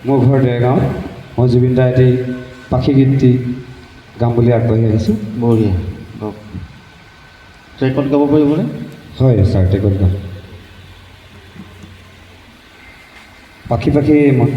মোৰ ঘৰ দেৰগাঁৱত। মই জুবিন দাৰ এটি পাখি গীতটি গাম বুলি আগবাঢ়ি আহিছোঁ। বঢ়িয়া, গাওক। ট্ৰেকত গাব পাৰিবনে? হয় ছাৰ, টেকত গাম। পাখি পাখি মন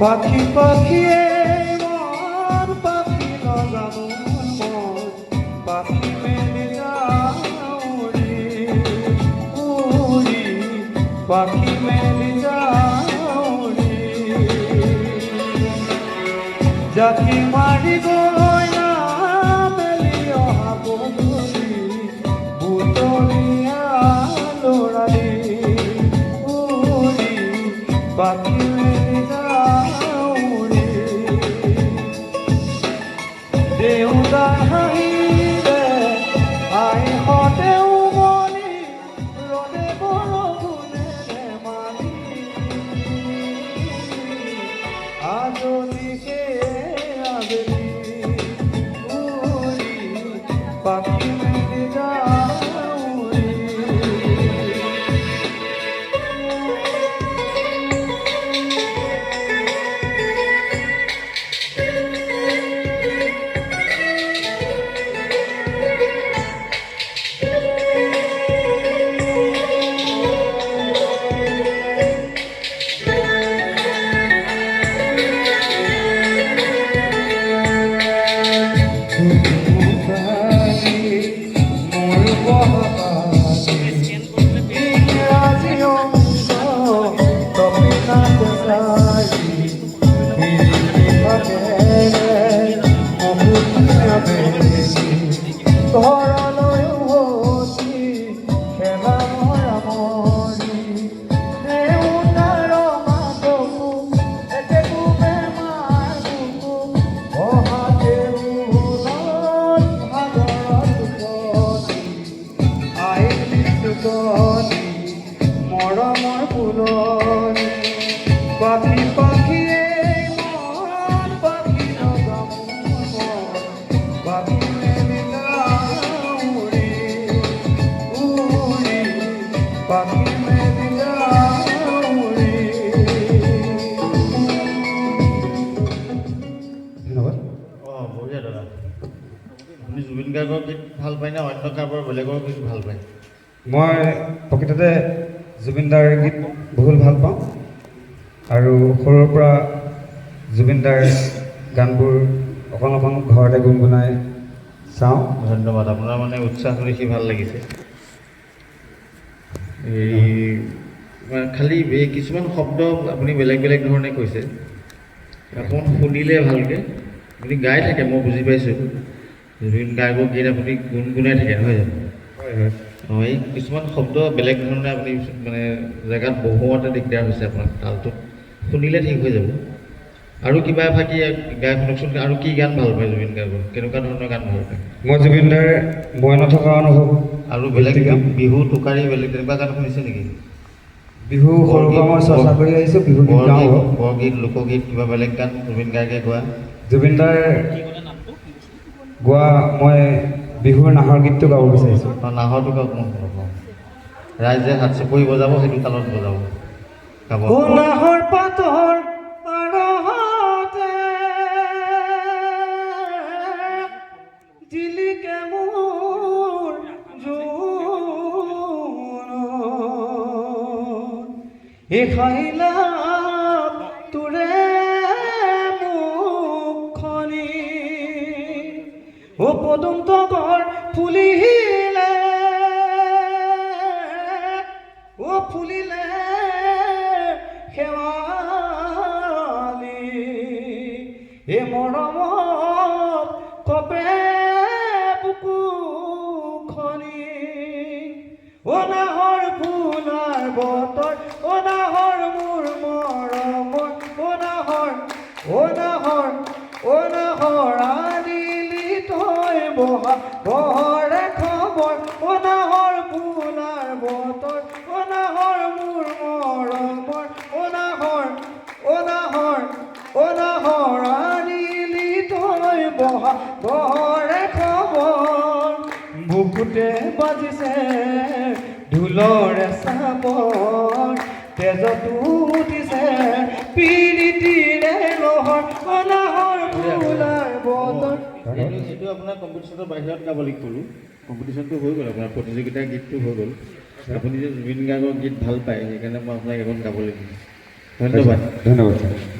পাখি পাখিয়ে মন পাখি লগানো মন পাখি মেলে যাওরি উড়ি পাখি মেলে যাওরি যাকে মারি গয় না মেলি অহা বন্ধুরি বুতলিয়া লড়ালি উড়ি পাখি মেলে যাওরি দেউতা হাঁহিলে আই হতেও মনি ৰদে বৰষুণে ধেমালি আজলিকে আবেলি উৰি পাখি মেলি যাওৰি মৰমৰ ফুলনি পাখি পাখিয়ে মন পাখি লগাম পাখি মেলি যাওৰি উৰি পাখি মেলি যাওৰি। ধন্যবাদ। অঁ, বঢ়িয়া দাদা। আপুনি জুবিন গাৰ্গৰ গীত ভাল পায় নে অন্য কাৰোবাৰ বেলেগৰ গীত ভাল পায়? মই প্ৰকৃততে জুবিন দাৰ গীত বহুত ভাল পাওঁ আৰু সৰুৰ পৰা জুবিন দাৰ গানবোৰ অকণ অকণ ঘৰতে গুণগুণাই চাওঁ। ধন্যবাদ, আপোনাৰ মানে উৎসাহটো দেখি ভাল লাগিছে। এই খালি কিছুমান শব্দ আপুনি বেলেগ বেলেগ ধৰণে কৈছে, অকণ শুনিলে ভালকৈ। আপুনি গাই থাকে, মই বুজি পাইছোঁ। জুবিন গাৰ্গৰ গীত আপুনি গুণগুণাই থাকে, নহয় জানো? হয় হয়। অঁ, এই কিছুমান শব্দ বেলেগ ধৰণে আপুনি মানে জেগাত বহুৱাতে দিগদাৰ হৈছে আপোনাৰ তালটোত। শুনিলে ঠিক হৈ যাব। আৰু কিবা এফাকি গাই শুনকচোন। আৰু কি গান ভাল পায় জুবিন গাৰ্গৰ? কেনেকুৱা ধৰণৰ গান ভাল পায়? মই জুবিন দাৰ মই নথকা অনুভৱ আৰু বেলেগ বিহু টোকাৰী বেলেগ তেনেকুৱা গান শুনিছে নেকি? বিহু সৰুৰ পৰা মই চৰ্চা কৰি আহিছোঁ। বিহু গীত গাওঁ। বৰগীত, লোকগীত, কিবা বেলেগ গান জুবিন গাৰ্গে গোৱা? জুবিন দাৰ গোৱা মই বিহুৰ নাহৰ গীতটো গাব বিচাৰিছোঁ। অঁ, নাহৰটো গাওক। ৰাইজে হাত চাপৰি বজাব, সেইটো তালত বজাব, গাব। নাহৰ পাতৰ আৰহতে জিলিকে মোৰ জোন এখাইলা তোৰে মুখনি ও পদুম তগৰ ফুলিলে ফুলিলে শেৱালি এ মৰমত কপে বুকু খনি অনাহৰ ফুলাৰ বতৰ অনাহৰ মোৰ মৰমৰ অনাহৰ আনিলি তই বহা বহৰে খবৰ অনাহৰ ফুলাৰ বতৰ অনাহৰ মোৰ মৰমৰ অনাহৰ আনিলি তই বহা বহৰে খবৰ বুকুতে বাজিছে ঢোলৰে চাবৰ তেজতো উঠিছে পিৰিতিৰে লহৰ অনাহৰ ফুলাৰ বতৰ এইটো আপোনাৰ কম্পিটিশ্যনৰ বাহিৰত গাবলৈ ক'লোঁ কম্পিটিশ্যনটো হৈ গ'ল আপোনাৰ প্ৰতিযোগিতাৰ গীতটো হৈ গ'ল আপুনি যে জুবিন গাৰ্গৰ গীত ভাল পায় সেইকাৰণে মই আপোনাক এখন গাবলৈ দিম ধন্যবাদ ধন্যবাদ ছাৰ